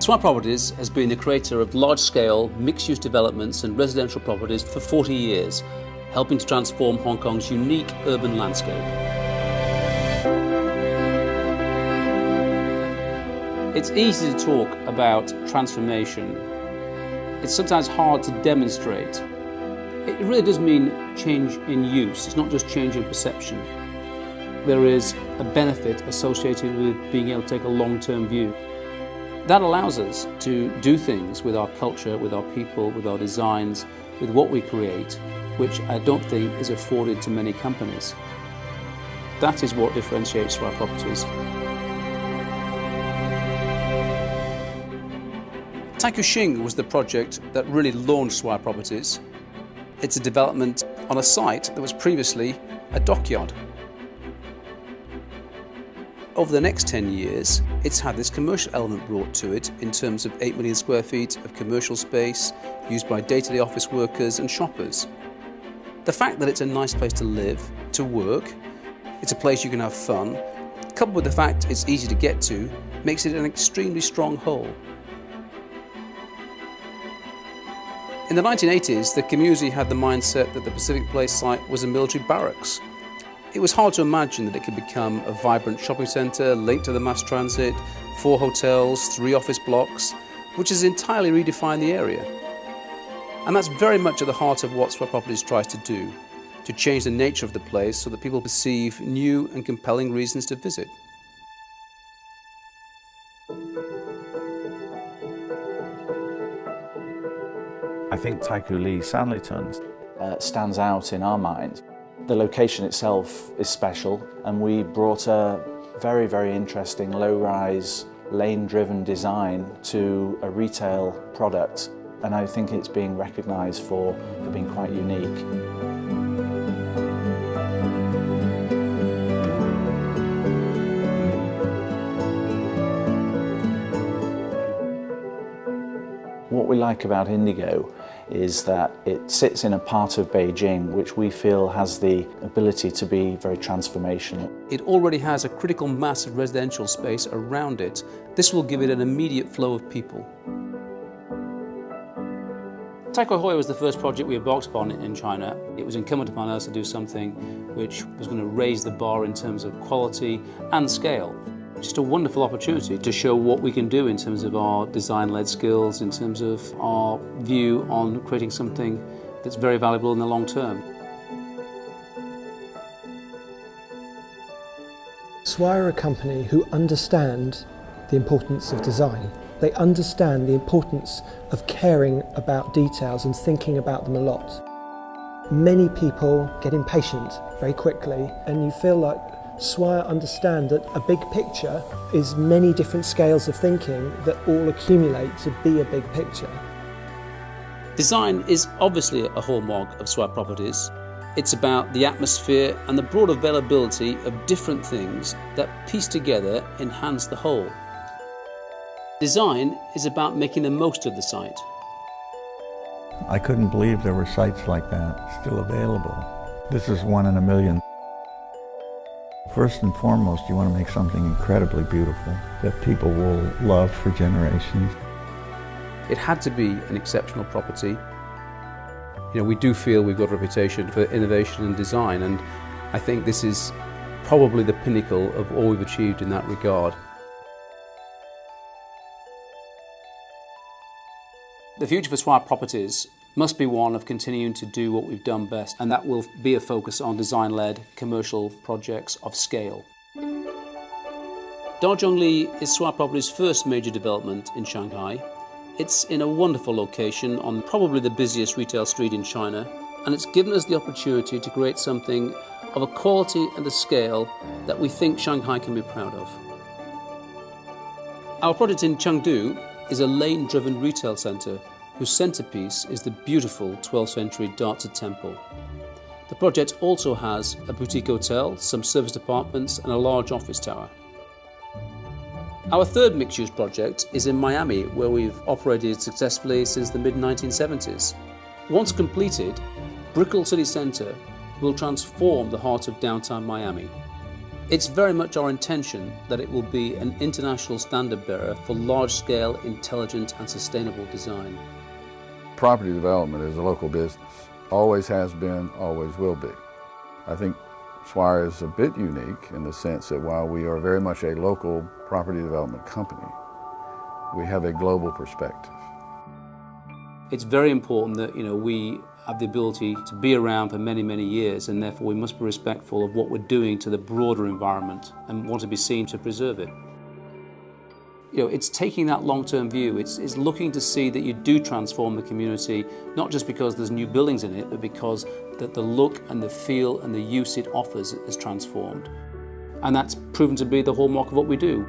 Swire Properties has been the creator of large-scale mixed-use developments and residential properties for 40 years, helping to transform Hong Kong's unique urban landscape. It's easy to talk about transformation. It's sometimes hard to demonstrate. It really does mean change in use. It's not just change in perception. There is a benefit associated with being able to take a long-term view. That allows us to do things with our culture, with our people, with our designs, with what we create, which I don't think is afforded to many companies. That is what differentiates Swire Properties. Taikoo Shing was the project that really launched Swire Properties. It's a development on a site that was previously a dockyard. Over the next 10 years, it's had this commercial element brought to it in terms of 8 million square feet of commercial space used by day-to-day office workers and shoppers. The fact that it's a nice place to live, to work, it's a place you can have fun, coupled with the fact it's easy to get to, makes it an extremely strong whole. In the 1980s, the community had the mindset that the Pacific Place site was a military barracks. It was hard to imagine that it could become a vibrant shopping centre linked to the mass transit, 4 hotels, 3 office blocks, which has entirely redefined the area. And that's very much at the heart of what Swire Properties tries to do, to change the nature of the place so that people perceive new and compelling reasons to visit. I think Taikoo Li Sanlitun stands out in our minds. The location itself is special, and we brought a very, very interesting low-rise, lane-driven design to a retail product, and I think it's being recognised for being quite unique. What we like about Indigo is that it sits in a part of Beijing which we feel has the ability to be very transformational. It already has a critical mass of residential space around it. This will give it an immediate flow of people. Taikoo Hui was the first project we embarked upon in China. It was incumbent upon us to do something which was going to raise the bar in terms of quality and scale. Just a wonderful opportunity to show what we can do in terms of our design-led skills, in terms of our view on creating something that's very valuable in the long term. Swire are a company who understand the importance of design. They understand the importance of caring about details and thinking about them a lot. Many people get impatient very quickly, and you feel like Swire understand that a big picture is many different scales of thinking that all accumulate to be a big picture. Design is obviously a hallmark of Swire Properties. It's about the atmosphere and the broad availability of different things that piece together enhance the whole. Design is about making the most of the site. I couldn't believe there were sites like that still available. This is one in a million. First and foremost, you want to make something incredibly beautiful that people will love for generations. It had to be an exceptional property. You know, we do feel we've got a reputation for innovation and design, and I think this is probably the pinnacle of all we've achieved in that regard. The future for Swire Properties must be one of continuing to do what we've done best, and that will be a focus on design-led commercial projects of scale. Da Zhongli is Swire Properties' first major development in Shanghai. It's in a wonderful location on probably the busiest retail street in China, and it's given us the opportunity to create something of a quality and a scale that we think Shanghai can be proud of. Our project in Chengdu is a lane-driven retail centre whose centrepiece is the beautiful 12th century Dazi temple. The project also has a boutique hotel, some service apartments and a large office tower. Our third mixed-use project is in Miami, where we've operated successfully since the mid-1970s. Once completed, Brickell City Centre will transform the heart of downtown Miami. It's very much our intention that it will be an international standard bearer for large-scale, intelligent and sustainable design. Property development is a local business. Always has been, always will be. I think Swire is a bit unique in the sense that while we are very much a local property development company, we have a global perspective. It's very important that we have the ability to be around for many, many years, and therefore we must be respectful of what we're doing to the broader environment and want to be seen to preserve it. It's taking that long-term view. It's looking to see that you do transform the community, not just because there's new buildings in it, but because the look and the feel and the use it offers is transformed. And that's proven to be the hallmark of what we do.